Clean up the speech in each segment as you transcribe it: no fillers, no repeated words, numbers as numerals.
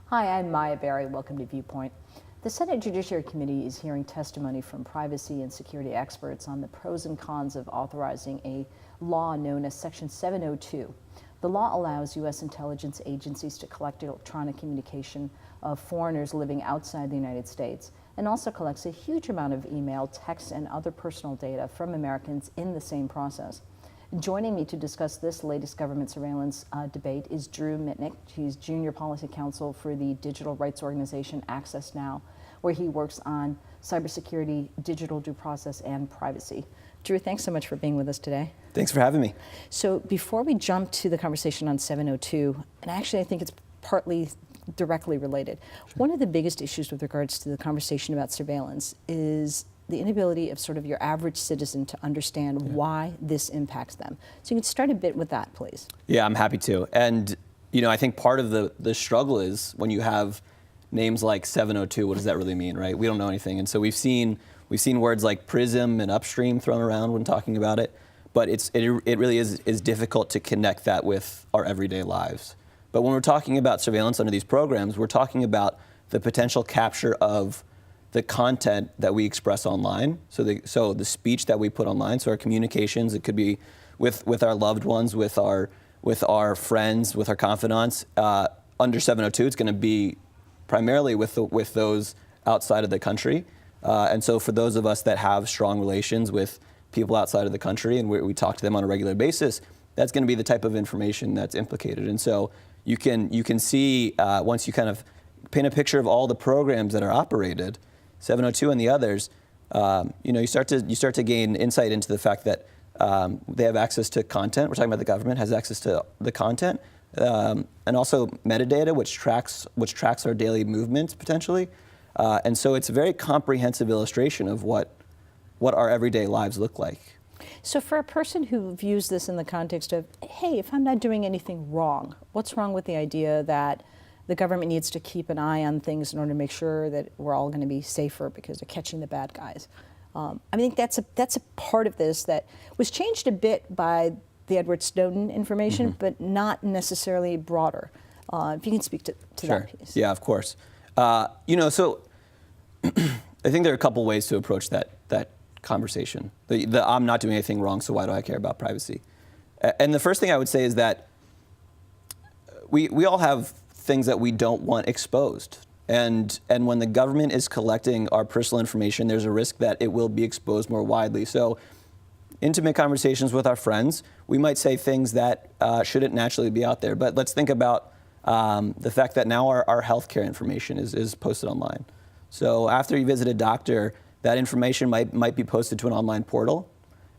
Hi, I'm Maya Berry. Welcome to Viewpoint. The Senate Judiciary Committee is hearing testimony from privacy and security experts on the pros and cons of authorizing a law known as Section 702. The law allows U.S. intelligence agencies to collect electronic communication of foreigners living outside the United States, and also collects a huge amount of email, text, and other personal data from Americans in the same process. Joining me to discuss this latest government surveillance debate is Drew Mitnick. He's Junior Policy Counsel for the digital rights organization Access Now, where he works on cybersecurity, digital due process, and privacy. Drew, thanks so much for being with us today. Thanks for having me. So before we jump to the conversation on 702, and actually I think it's partly directly related, one of the biggest issues with regards to the conversation about surveillance is the inability of sort of your average citizen to understand why this impacts them. So you can start a bit with that, please. Yeah, I'm happy to. And I think part of the struggle is when you have names like 702, what does that really mean, right? We don't know anything. And so we've seen words like PRISM and upstream thrown around when talking about it, but it really is difficult to connect that with our everyday lives. But when we're talking about surveillance under these programs, we're talking about the potential capture of the content that we express online, so the speech that we put online, so our communications, it could be with our loved ones, with our friends, with our confidants. Under 702, it's going to be primarily with those outside of the country, and so for those of us that have strong relations with people outside of the country, and we talk to them on a regular basis, that's going to be the type of information that's implicated. And so you can see once you kind of paint a picture of all the programs that are operated, 702 and the others, you start to gain insight into the fact that they have access to content. We're talking about the government has access to the content, and also metadata, which tracks our daily movements potentially. And so it's a very comprehensive illustration of what our everyday lives look like. So for a person who views this in the context of, hey, if I'm not doing anything wrong, what's wrong with the idea that the government needs to keep an eye on things in order to make sure that we're all going to be safer because they're catching the bad guys? I think that's a part of this that was changed a bit by the Edward Snowden information, but not necessarily broader. If you can speak to that piece. Yeah, of course. So I think there are a couple ways to approach that conversation. The I'm not doing anything wrong, so why do I care about privacy? And the first thing I would say is that we all have things that we don't want exposed. And when the government is collecting our personal information, there's a risk that it will be exposed more widely. So intimate conversations with our friends, we might say things that shouldn't naturally be out there. But let's think about the fact that now our healthcare information is posted online. So after you visit a doctor, that information might be posted to an online portal.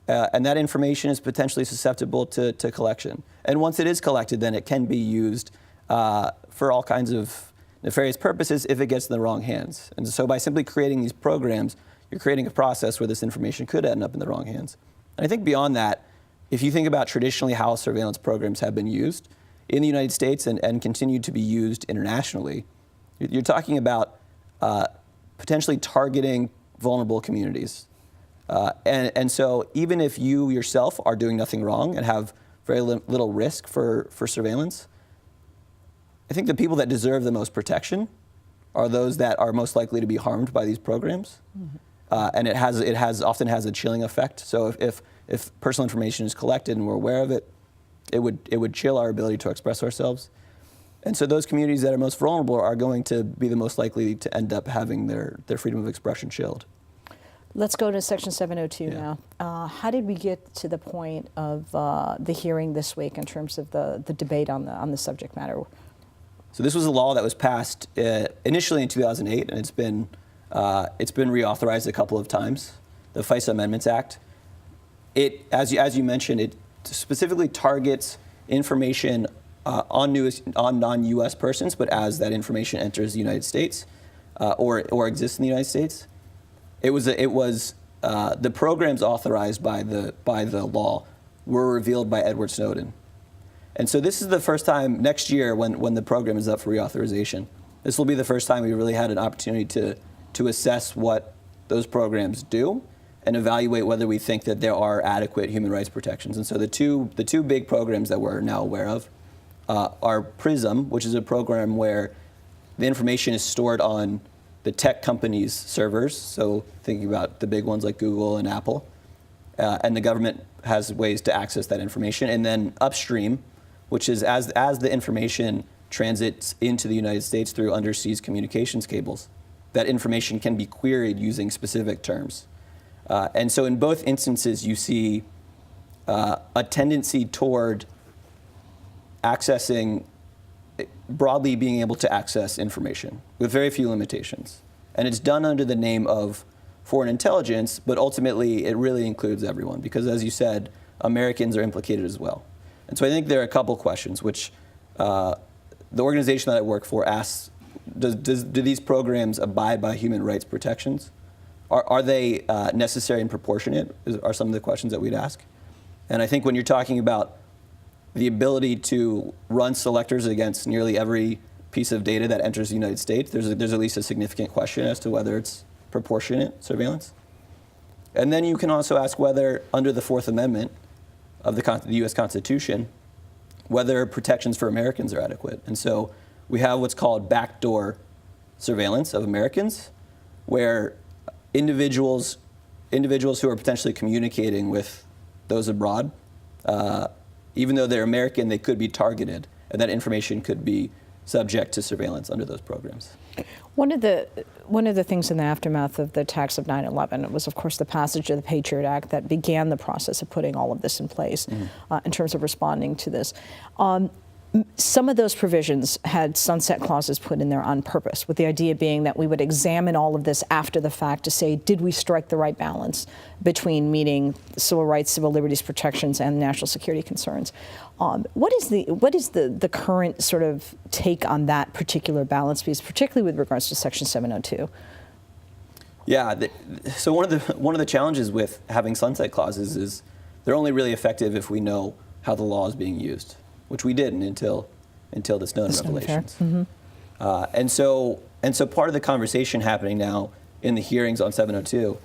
And that information is potentially susceptible to collection. And once it is collected, then it can be used for all kinds of nefarious purposes if it gets in the wrong hands. And so by simply creating these programs, you're creating a process where this information could end up in the wrong hands. And I think beyond that, if you think about traditionally how surveillance programs have been used in the United States and continue to be used internationally, you're talking about potentially targeting vulnerable communities. And so even if you yourself are doing nothing wrong and have very little risk for surveillance, I think the people that deserve the most protection are those that are most likely to be harmed by these programs. And it often has a chilling effect. So if personal information is collected and we're aware of it, it would chill our ability to express ourselves. And so those communities that are most vulnerable are going to be the most likely to end up having their freedom of expression chilled. Let's go to Section 702 now. How did we get to the point of the hearing this week in terms of the debate on the subject matter? So this was a law that was passed initially in 2008, and it's been reauthorized a couple of times. The FISA Amendments Act. It, as you mentioned, it specifically targets information on non-U.S. persons, but as that information enters the United States or exists in the United States. It was the programs authorized by the law were revealed by Edward Snowden. And so this is the first time next year when the program is up for reauthorization. This will be the first time we really had an opportunity to assess what those programs do and evaluate whether we think that there are adequate human rights protections. And so the two big programs that we're now aware of are PRISM, which is a program where the information is stored on the tech companies' servers, so thinking about the big ones like Google and Apple, and the government has ways to access that information. And then upstream, which is as the information transits into the United States through undersea communications cables, that information can be queried using specific terms. And so in both instances, you see a tendency toward broadly being able to access information with very few limitations. And it's done under the name of foreign intelligence, but ultimately it really includes everyone because, as you said, Americans are implicated as well. And so I think there are a couple questions which the organization that I work for asks, do these programs abide by human rights protections? Are they necessary and proportionate, are some of the questions that we'd ask. And I think when you're talking about the ability to run selectors against nearly every piece of data that enters the United States, there's at least a significant question as to whether it's proportionate surveillance. And then you can also ask whether, under the Fourth Amendment of the U.S. Constitution, whether protections for Americans are adequate. And so we have what's called backdoor surveillance of Americans, where individuals who are potentially communicating with those abroad, even though they're American, they could be targeted, and that information could be subject to surveillance under those programs. One of the things in the aftermath of the attacks of 9/11 was, of course, the passage of the Patriot Act that began the process of putting all of this in place in terms of responding to this. Some of those provisions had sunset clauses put in there on purpose, with the idea being that we would examine all of this after the fact to say, did we strike the right balance between meeting civil rights, civil liberties protections, and national security concerns? What is the current sort of take on that particular balance piece, particularly with regards to Section 702? Yeah, so one of the challenges with having sunset clauses is they're only really effective if we know how the law is being used, which we didn't until the Snowden revelations. And so part of the conversation happening now in the hearings on 702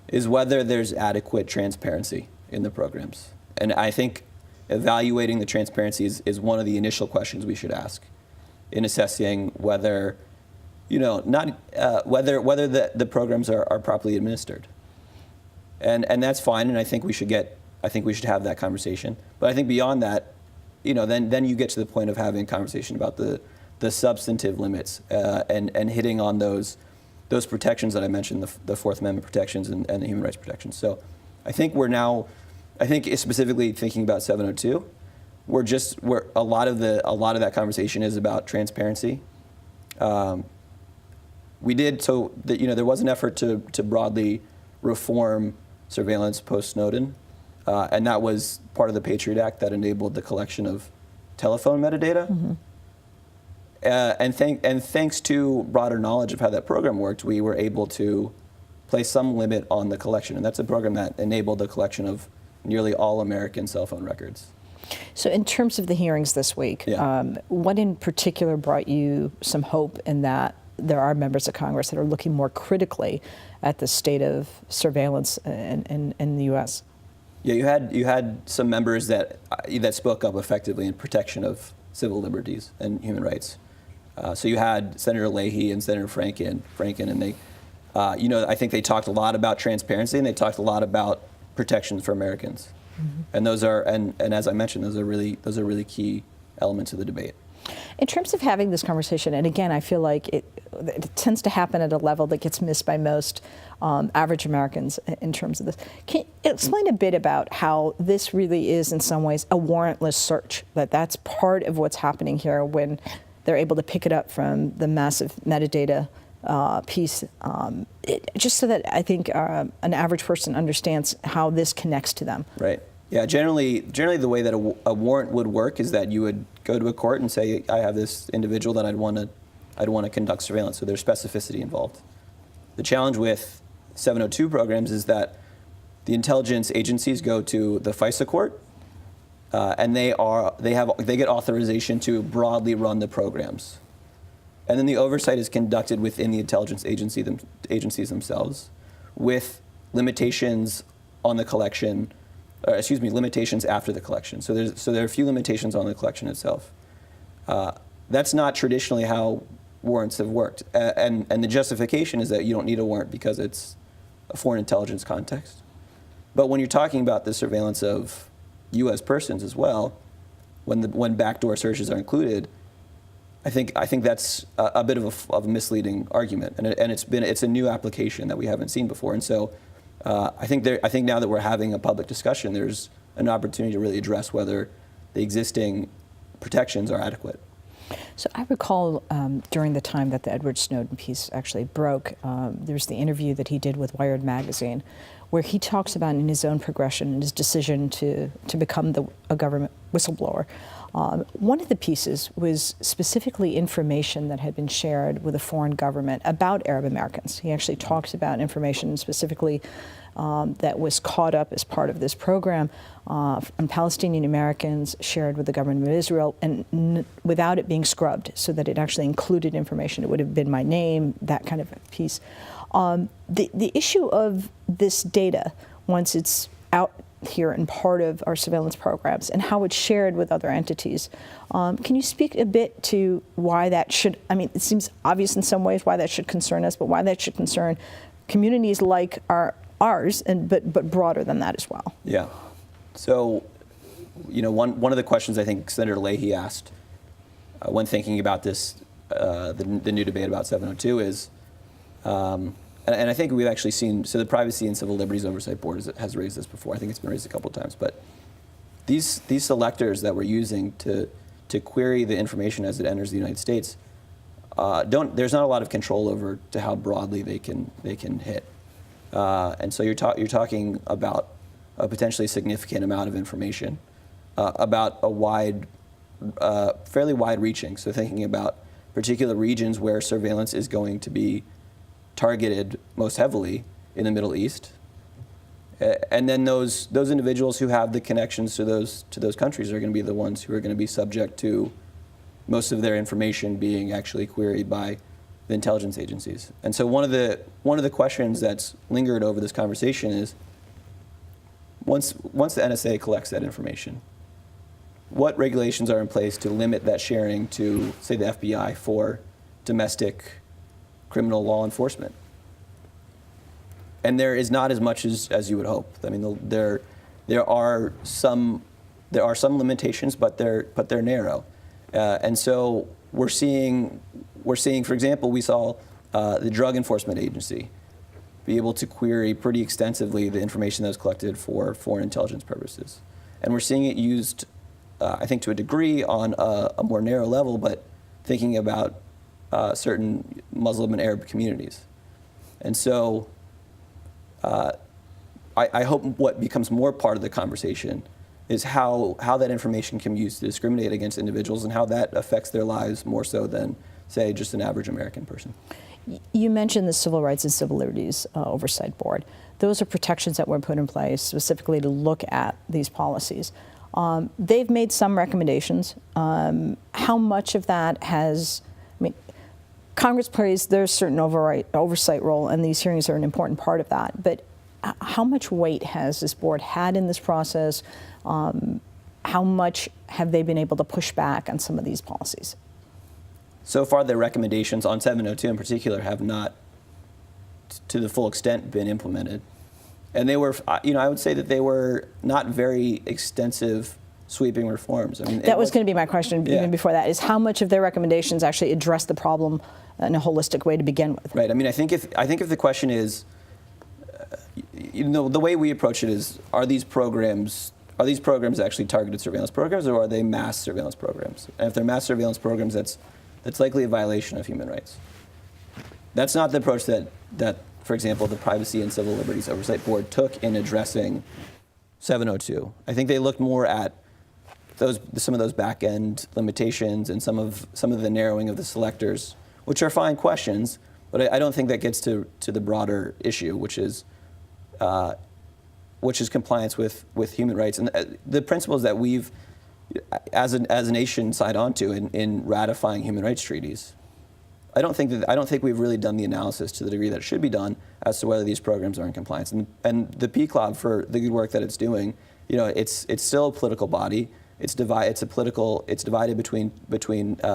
is whether there's adequate transparency in the programs. And I think evaluating the transparency is one of the initial questions we should ask in assessing whether, whether the programs are properly administered. And that's fine, and I think we should have that conversation. But I think beyond that, then you get to the point of having a conversation about the substantive limits and hitting on those protections that I mentioned, the Fourth Amendment protections and the human rights protections. So I think specifically thinking about 702, a lot of that conversation is about transparency. There was an effort to broadly reform surveillance post-Snowden. And that was part of the Patriot Act that enabled the collection of telephone metadata. And thanks to broader knowledge of how that program worked, we were able to place some limit on the collection. And that's a program that enabled the collection of nearly all American cell phone records. So in terms of the hearings this week, what in particular brought you some hope in that there are members of Congress that are looking more critically at the state of surveillance in the U.S.? Yeah, you had some members that spoke up effectively in protection of civil liberties and human rights. So you had Senator Leahy and Senator Franken, and they, I think they talked a lot about transparency and they talked a lot about protections for Americans. And those are, and as I mentioned, those are really key elements of the debate. In terms of having this conversation, and again, I feel like it tends to happen at a level that gets missed by most average Americans in terms of this. Can you explain a bit about how this really is, in some ways, a warrantless search, that's part of what's happening here when they're able to pick it up from the massive metadata piece, just so that I think an average person understands how this connects to them. Right. Yeah, generally the way that a warrant would work is that you would go to a court and say, I have this individual that I'd want to conduct surveillance, so there's specificity involved. The challenge with 702 programs is that the intelligence agencies go to the FISA court, and they get authorization to broadly run the programs. And then the oversight is conducted within the intelligence agencies themselves, with limitations on the collection. Limitations after the collection. So there are a few limitations on the collection itself. That's not traditionally how warrants have worked. And the justification is that you don't need a warrant because it's a foreign intelligence context. But when you're talking about the surveillance of U.S. persons as well, when backdoor searches are included, I think that's a bit of a misleading argument, and it's a new application that we haven't seen before. And so I think now that we're having a public discussion, there's an opportunity to really address whether the existing protections are adequate. So I recall during the time that the Edward Snowden piece actually broke, there's the interview that he did with Wired magazine, where he talks about in his own progression and his decision to become a government whistleblower. One of the pieces was specifically information that had been shared with a foreign government about Arab Americans. He actually talks about information specifically that was caught up as part of this program on Palestinian Americans shared with the government of Israel, and without it being scrubbed, so that it actually included information. It would have been my name, that kind of piece. The issue of this data, once it's out here and part of our surveillance programs, and how it's shared with other entities. Can you speak a bit to why that should, I mean, it seems obvious in some ways why that should concern us, but why that should concern communities like ours, but broader than that as well? Yeah. So, one of the questions I think Senator Leahy asked when thinking about this, the new debate about 702 is, and I think we've actually seen, so the Privacy and Civil Liberties Oversight Board has raised this before. I think it's been raised a couple of times. But these selectors that we're using to query the information as it enters the United States, there's not a lot of control over to how broadly they can hit. And so you're talking about a potentially significant amount of information about a fairly wide-reaching. So thinking about particular regions where surveillance is going to be targeted most heavily in the Middle East, and then those individuals who have the connections to those countries are going to be the ones who are going to be subject to most of their information being actually queried by the intelligence agencies. And so one of the questions that's lingered over this conversation is, once the NSA collects that information, what regulations are in place to limit that sharing to, say, the FBI for domestic criminal law enforcement? And there is not as much as you would hope. I mean, there are some limitations, but they're narrow. And so we're seeing, for example, we saw the Drug Enforcement Agency be able to query pretty extensively the information that was collected for foreign intelligence purposes. And we're seeing it used, I think, to a degree on a more narrow level, but thinking about certain Muslim and Arab communities. And so I hope what becomes more part of the conversation is how that information can be used to discriminate against individuals and how that affects their lives more so than, say, just an average American person. You mentioned the Civil Rights and Civil Liberties Oversight Board. Those are protections that were put in place specifically to look at these policies. They've made some recommendations. How much of that has, I mean, Congress plays their certain oversight role, and these hearings are an important part of that. But how much weight has this board had in this process? How much have they been able to push back on some of these policies? So far, the recommendations on 702 in particular have not, to the full extent, been implemented. And they were, I would say that they were not very extensive sweeping reforms. I mean, that was going to be my question even before that, is how much of their recommendations actually address the problem in a holistic way to begin with? Right. I mean, I think if the question is, the way we approach it is, are these programs actually targeted surveillance programs, or are they mass surveillance programs? And if they're mass surveillance programs, that's likely a violation of human rights. That's not the approach that, for example, the Privacy and Civil Liberties Oversight Board took in addressing 702. I think they looked more at some of those back-end limitations and some of the narrowing of the selectors, which are fine questions, but I don't think that gets to the broader issue, which is compliance with human rights and the principles that we've, as a nation, signed on to in ratifying human rights treaties. I don't think we've really done the analysis to the degree that it should be done as to whether these programs are in compliance. And the PCLOB, for the good work that it's doing, it's still a political body. It's divided between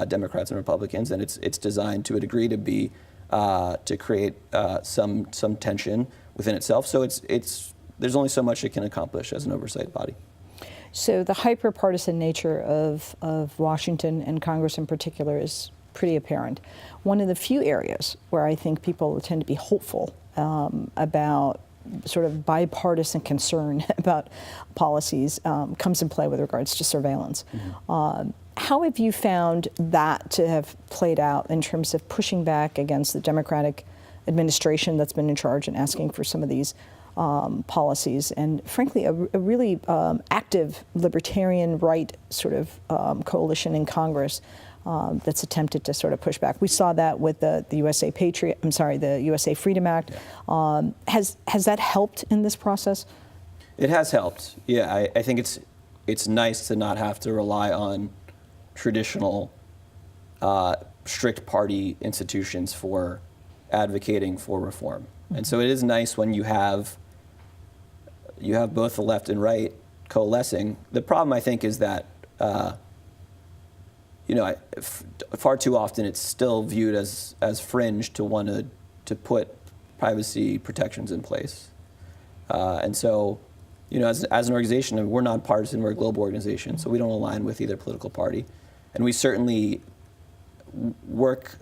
Democrats and Republicans, and it's designed to a degree to be to create some tension within itself. So there's only so much it can accomplish as an oversight body. So the hyper-partisan nature of Washington and Congress in particular is pretty apparent. One of the few areas where I think people tend to be hopeful about sort of bipartisan concern about policies comes in play with regards to surveillance. Mm-hmm. How have you found that to have played out in terms of pushing back against the Democratic administration that's been in charge and asking for some of these policies, and frankly, a really active libertarian right sort of coalition in Congress that's attempted to sort of push back? We saw that with the USA the USA Freedom Act. Yeah. Has that helped in this process? It has helped. Yeah, I think it's nice to not have to rely on traditional strict party institutions for advocating for reform. Mm-hmm. And so it is nice when you have both the left and right coalescing. The problem, I think, is that far too often it's still viewed as fringe to want to put privacy protections in place. And so, as an organization, we're nonpartisan, we're a global organization, so we don't align with either political party. And we certainly work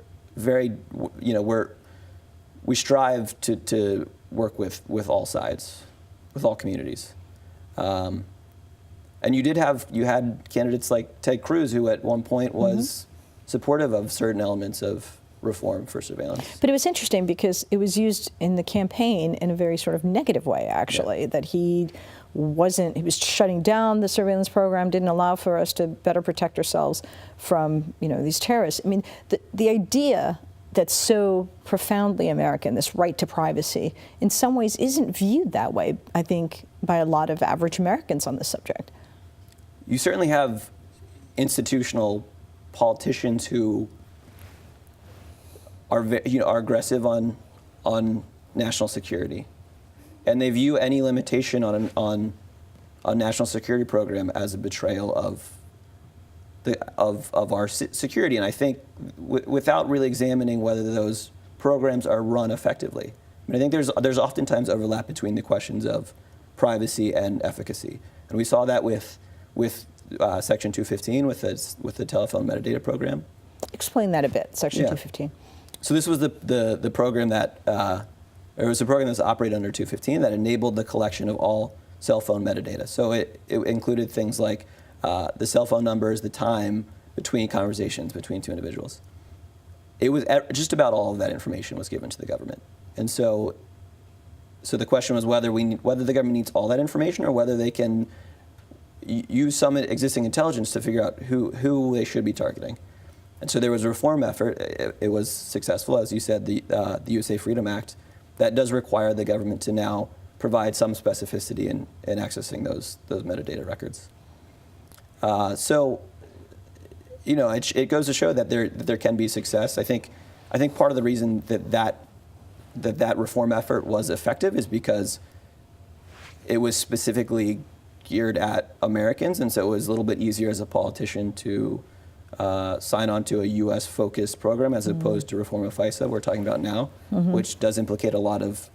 we strive to work with all sides, with all communities. And you had candidates like Ted Cruz, who at one point was supportive of certain elements of reform for surveillance. But it was interesting because it was used in the campaign in a very sort of negative way, actually, that he was shutting down the surveillance program, didn't allow for us to better protect ourselves from, these terrorists. I mean, the idea that's so profoundly American, this right to privacy, in some ways isn't viewed that way, I think, by a lot of average Americans on this subject. You certainly have institutional politicians who are aggressive on national security, and they view any limitation on a national security program as a betrayal of our security. And I think without really examining whether those programs are run effectively, I think there's oftentimes overlap between the questions of privacy and efficacy, and we saw that with Section 215 with the telephone metadata program. Explain that a bit. Section 215. So this was the program that it was a program that was operated under 215 that enabled the collection of all cell phone metadata. So it included things like the cell phone numbers, the time between conversations between two individuals. It was just about all of that information was given to the government, and so the question was whether the government needs all that information or whether they can use some existing intelligence to figure out who they should be targeting. And so there was a reform effort. It was successful, as you said, the USA Freedom Act, that does require the government to now provide some specificity in accessing those metadata records. So, it goes to show that there can be success. I think part of the reason that reform effort was effective is because it was specifically geared at Americans, and so it was a little bit easier as a politician to sign on to a U.S.-focused program as opposed to reform of FISA we're talking about now, which does implicate a lot of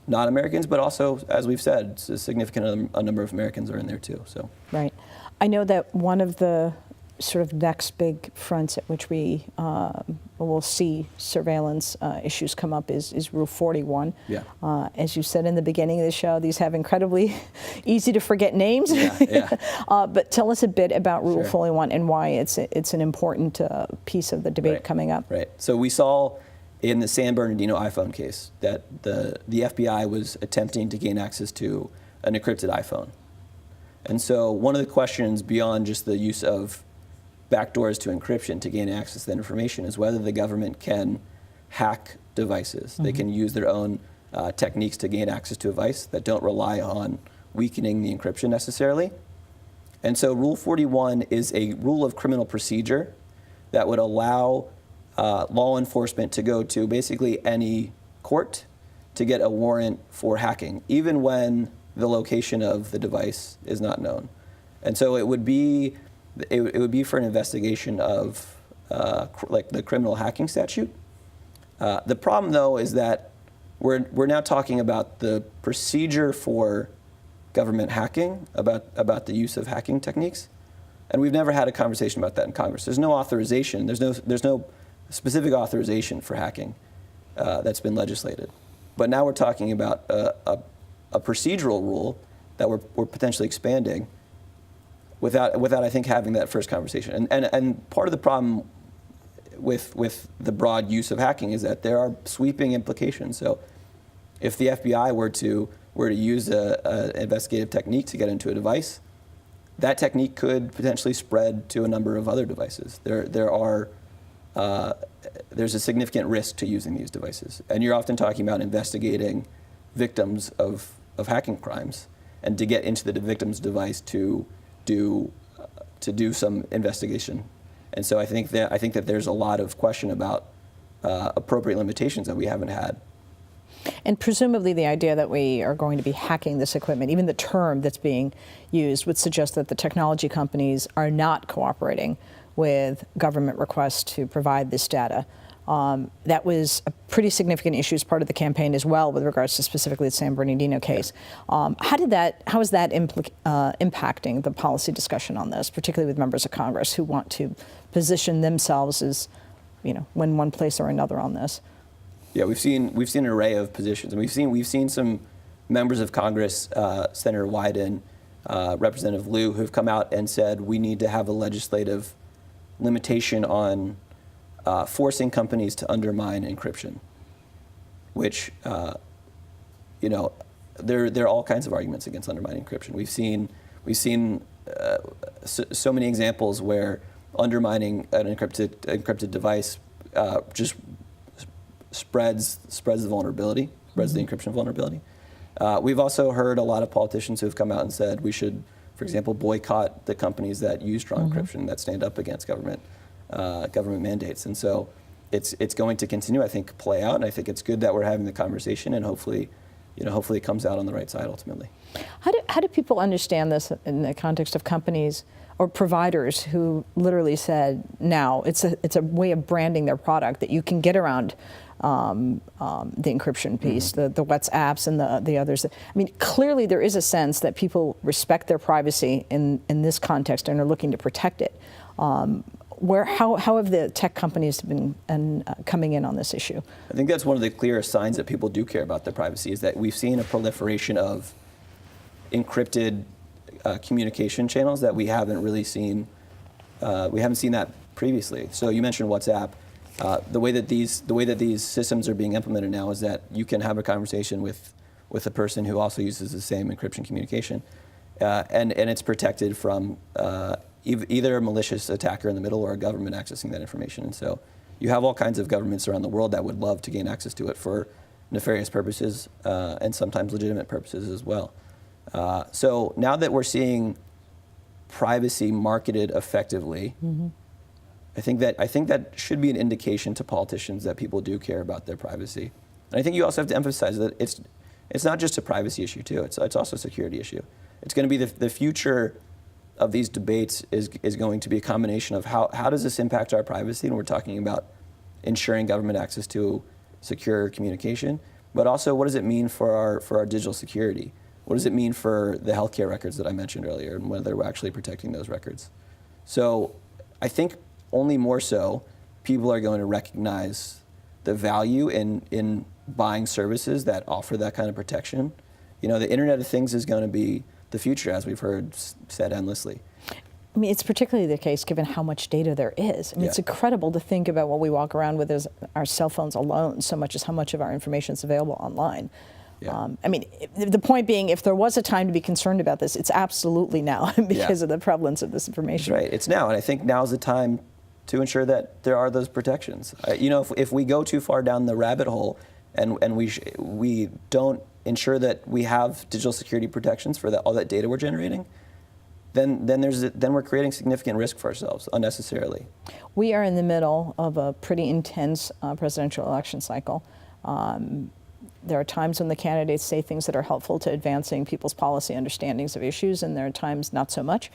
non-Americans, but also, as we've said, a significant number of Americans are in there too. So. Right. I know that one of the sort of next big fronts at which we will see surveillance issues come up is Rule 41. Yeah. As you said in the beginning of the show, these have incredibly easy to forget names. Yeah. But tell us a bit about Rule 41 and why it's an important piece of the debate coming up. Right. So we saw in the San Bernardino iPhone case that the FBI was attempting to gain access to an encrypted iPhone. And so one of the questions beyond just the use of backdoors to encryption to gain access to that information is whether the government can hack devices. They can use their own techniques to gain access to a device that don't rely on weakening the encryption necessarily. And so Rule 41 is a rule of criminal procedure that would allow law enforcement to go to basically any court to get a warrant for hacking, even when the location of the device is not known. And so it would be for an investigation of like the criminal hacking statute. The problem, though, is that we're now talking about the procedure for government hacking, about the use of hacking techniques, and we've never had a conversation about that in Congress. There's no authorization. There's no specific authorization for hacking that's been legislated. But now we're talking about a procedural rule that we're potentially expanding without I think having that first conversation. And part of the problem with the broad use of hacking is that there are sweeping implications. So if the FBI were to use an investigative technique to get into a device, that technique could potentially spread to a number of other devices. There's a significant risk to using these devices. And you're often talking about investigating victims of hacking crimes, and to get into the victim's device to do some investigation. And so I think that there's a lot of question about appropriate limitations that we haven't had. And presumably the idea that we are going to be hacking this equipment, even the term that's being used, would suggest that the technology companies are not cooperating with government requests to provide this data. That was a pretty significant issue as part of the campaign as well, with regards to specifically the San Bernardino case. How is that impacting the policy discussion on this, particularly with members of Congress who want to position themselves as, when one place or another on this? Yeah, we've seen an array of positions, and we've seen some members of Congress, Senator Wyden, Representative Liu, who've come out and said we need to have a legislative limitation on forcing companies to undermine encryption, which, there are all kinds of arguments against undermining encryption. We've seen so many examples where undermining an encrypted device just spreads the vulnerability, spreads the encryption vulnerability. We've also heard a lot of politicians who have come out and said we should, for example, boycott the companies that use strong encryption, that stand up against government mandates. And so it's going to continue, I think, play out, and I think it's good that we're having the conversation, and hopefully it comes out on the right side ultimately. How do people understand this in the context of companies or providers who literally said now it's a way of branding their product that you can get around the encryption piece, the WhatsApps and the others? I mean, clearly there is a sense that people respect their privacy in this context and are looking to protect it. How have the tech companies been coming in on this issue? I think that's one of the clearest signs that people do care about their privacy, is that we've seen a proliferation of encrypted communication channels that we haven't really seen. We haven't seen that previously. So you mentioned WhatsApp. The way that these systems are being implemented now is that you can have a conversation with a person who also uses the same encryption communication, and it's protected from either a malicious attacker in the middle or a government accessing that information. And so you have all kinds of governments around the world that would love to gain access to it for nefarious purposes and sometimes legitimate purposes as well. So now that we're seeing privacy marketed effectively, I think that should be an indication to politicians that people do care about their privacy. And I think you also have to emphasize that it's not just a privacy issue too. It's also a security issue. It's going to be the future of these debates is going to be a combination of how does this impact our privacy, and we're talking about ensuring government access to secure communication, but also what does it mean for our digital security? What does it mean for the healthcare records that I mentioned earlier, and whether we're actually protecting those records? So I think only more so, people are going to recognize the value in buying services that offer that kind of protection. The Internet of Things is going to be the future, as we've heard said endlessly. I mean, it's particularly the case given how much data there is. I mean, It's incredible to think about what we walk around with as our cell phones alone, so much as how much of our information is available online. Yeah. I mean, the point being, if there was a time to be concerned about this, it's absolutely now because of the prevalence of this information. That's right. It's now, and I think now's the time to ensure that there are those protections. If we go too far down the rabbit hole and we don't ensure that we have digital security protections for all that data we're generating, then we're creating significant risk for ourselves unnecessarily. We are in the middle of a pretty intense presidential election cycle. There are times when the candidates say things that are helpful to advancing people's policy understandings of issues, and there are times not so much.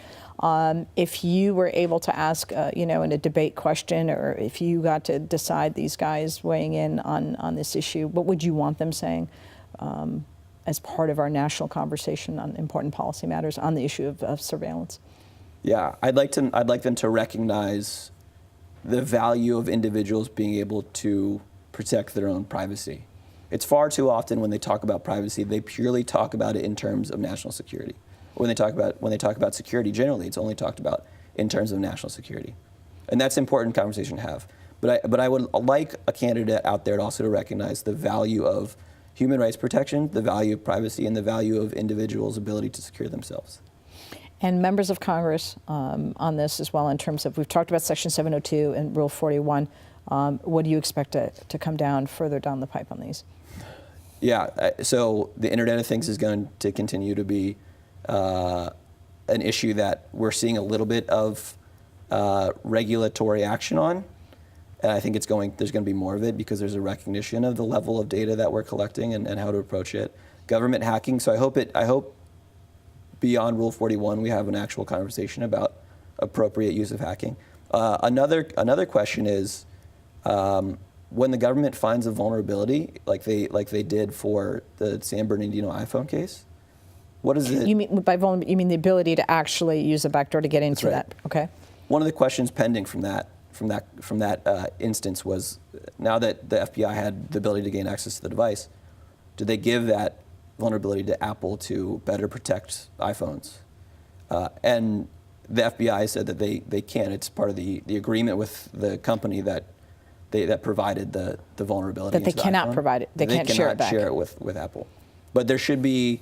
If you were able to ask, in a debate question, or if you got to decide these guys weighing in on this issue, what would you want them saying as part of our national conversation on important policy matters on the issue of surveillance? Yeah, I'd like them to recognize the value of individuals being able to protect their own privacy. It's far too often when they talk about privacy, they purely talk about it in terms of national security. Or when they talk about security generally, it's only talked about in terms of national security. And that's an important conversation to have. But I would like a candidate out there also to recognize the value of human rights protection, the value of privacy, and the value of individuals' ability to secure themselves. And members of Congress on this as well, in terms of, we've talked about Section 702 and Rule 41. What do you expect to come down further down the pipe on these? Yeah, so the Internet of Things is going to continue to be an issue that we're seeing a little bit of regulatory action on. And I think there's going to be more of it because there's a recognition of the level of data that we're collecting and how to approach it. Government hacking, so I hope beyond Rule 41 we have an actual conversation about appropriate use of hacking. Another question is, when the government finds a vulnerability, like they did for the San Bernardino iPhone case, what is it? You mean by vulnerability, you mean the ability to actually use a backdoor to get into That's right. that? Okay. One of the questions pending from that instance was, now that the FBI had the ability to gain access to the device, did they give that vulnerability to Apple to better protect iPhones? And the FBI said that they can't. It's part of the agreement with the company that provided the vulnerability. That they cannot provide it. They can't share it back. Share it with Apple. But there should be,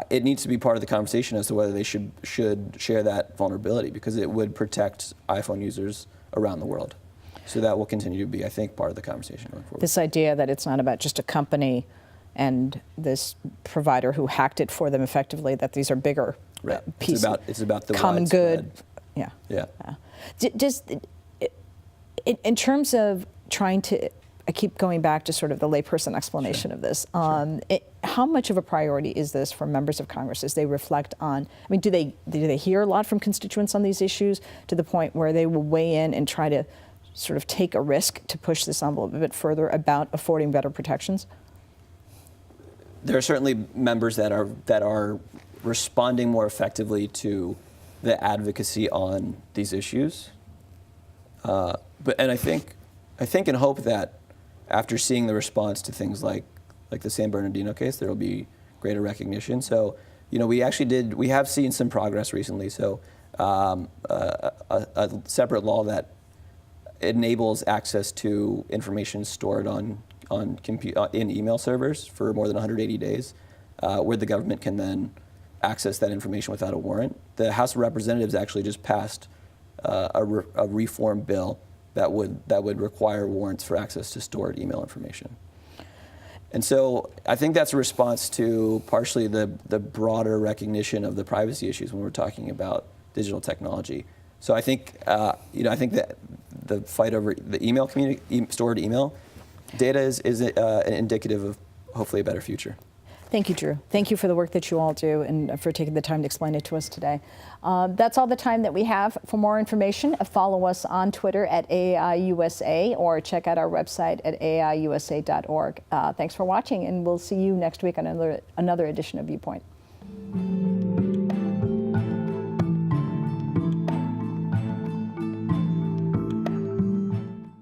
it needs to be part of the conversation as to whether they should share that vulnerability, because it would protect iPhone users around the world. So that will continue to be, I think, part of the conversation going forward. This idea that it's not about just a company and this provider who hacked it for them effectively, that these are bigger pieces. It's about the common good. Yeah. Does, in terms of trying to, I keep going back to sort of the layperson explanation of this. How much of a priority is this for members of Congress as they reflect on? I mean, do they hear a lot from constituents on these issues to the point where they will weigh in and try to sort of take a risk to push this envelope a bit further about affording better protections? There are certainly members that are responding more effectively to the advocacy on these issues. And I think and hope that after seeing the response to things like the San Bernardino case, there will be greater recognition. So, we have seen some progress recently. So, a separate law that enables access to information stored in email servers for more than 180 days, where the government can then access that information without a warrant. The House of Representatives actually just passed a reform bill that would require warrants for access to stored email information. And so I think that's a response to partially the broader recognition of the privacy issues when we're talking about digital technology. So I think I think that the fight over the email stored email data is indicative of hopefully a better future. Thank you, Drew. Thank you for the work that you all do and for taking the time to explain it to us today. That's all the time that we have. For more information, follow us on Twitter at AIUSA or check out our website at aiusa.org. Thanks for watching, and we'll see you next week on another edition of Viewpoint.